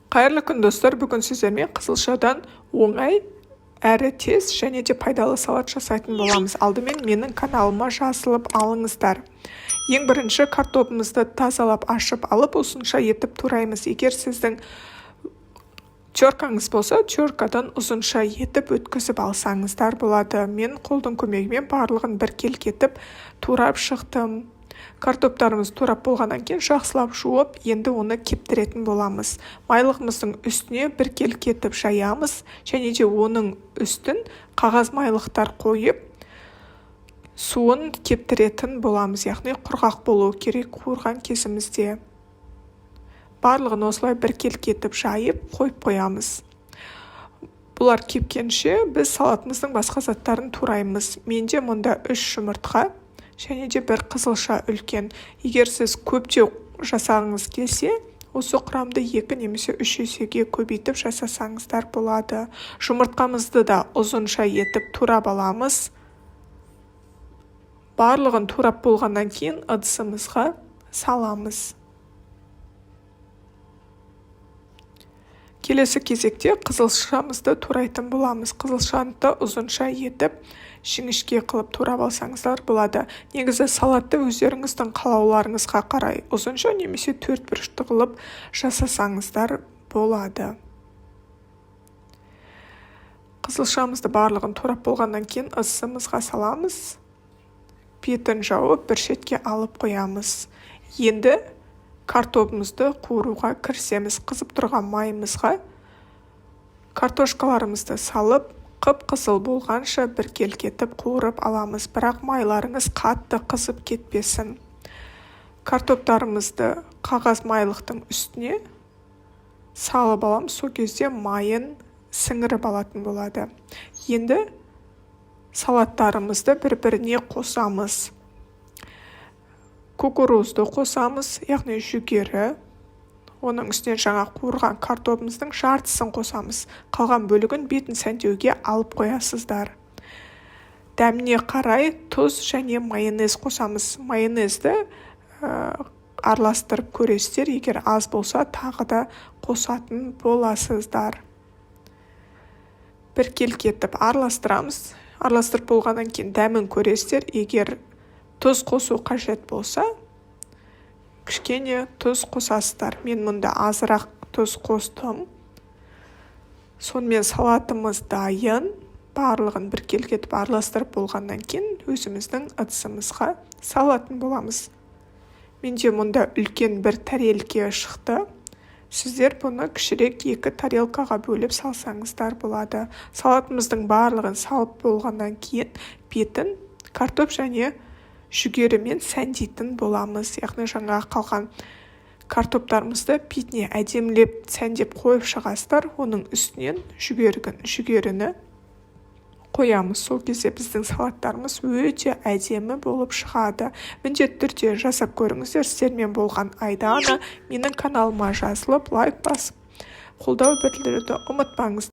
Қайырлы күн достар, бүгін сіздермен қызылшадан оңай әрі тез және де пайдалы салат жасайтын боламыз. Алдымен менің каналыма жазылып алыңыздар. Ең бірінші картопымызды тазалап ашып алып, осынша етіп тураймыз. Егер сіздің теркаңыз болса, теркадан ұзынша етіп өткізіп алсаңыздар болады. Мен қолдың көмегімен барлығын біркелкетіп турап шықтым. Картоптарымыз турап болғаннан кейін жақсылап жуып, енді оны кептіретін боламыз. Майлығымыздың үстіне біркелкетіп жаямыз, және де оның үстін қағаз майлықтар қойып, суын кептіретін боламыз. Яғни құрғақ болуы керек қуырған кезімізде. Барлығын осылай біркелкетіп жайып қойып қоямыз. Бұлар кепкенше біз салатымыздың басқа заттарын тураймыз. Менде мұнда 3 жұмыртқа және де бір қызылша үлкен. Егер сіз көптеу жасағыңыз келсе, осы құрамды 2 немесе 3 есеге көбейтіп жасасаңыздар болады. Жұмыртқамызды да ұзынша етіп турап аламыз. Барлығын турап болғаннан кейін ыдысымызға саламыз. Келесі кезекте қызылшамызды турайтын боламыз. Қызылшаны да ұзынша етіп, жіңішке қылып турап алсаңыздар болады. Негізі салатты өздеріңіздің қалауларыңызға қарай ұзынша немесе 4 бұрышты қылып жасасаңыздар болады. Қызылшамызды барлығын турап болғаннан кейін ыдысымызға саламыз. Бетін жауып бір шетке алып қоямыз. Енді картопымызды қуыруға кірісеміз. Қызып тұрған майымызға картошкаларымызды салып, қып-қызыл болғанша біркелкетіп қуырып аламыз. Бірақ майларыңыз қатты қызып кетпесін. Картоптарымызды қағаз майлықтың үстіне салып аламыз. Сол кезде майын сіңіріп алатын болады. Енді салаттарымызды бір-біріне қосамыз. Кукурузды қосамыз, яғни жүгері. Оның үстіне жаңа қуырған картопымыздың жартысын қосамыз. Қалған бөлігін бетін сәндеуге алып қоясыздар. Дәміне қарай тұз және майонез қосамыз. Майонезді араластырып көресіздер. Егер аз болса, тағы да қосатын боласыздар. Біркелкетіп араластырамыз. Араластырып болғаннан кейін дәмін көресіздер. Егер тұз қосу қажет болса, кішкене тұз қосасыздар. Мен мұнда азырақ тұз қостым. Сонымен салатымыз дайын. Барлығын біркелкетіп араластырып болғаннан кейін өзіміздің ыдысымызға салатын боламыз. Менде мұнда үлкен бір тарелке шықты. Сіздер бұны кішірек 2 тарелкаға бөліп салсаңыздар болады. Салатымыздың барлығын салып болғаннан кейін бетін картоп және жүгерімен сәндейтін боламыз. Яғни жаңа қалған картоптарымызды бетіне әдемілеп сәндеп қойып шығасыздар. Оның үстінен жүгеріні қоямыз. Сол кезде біздің салаттарымыз өте әдемі болып шығады. Міндетті түрде жасап көріңіздер. Сіздермен болған Айдана. Менің каналыма жазылып, лайк басып, қолдау білдіруді ұмытпаңыз.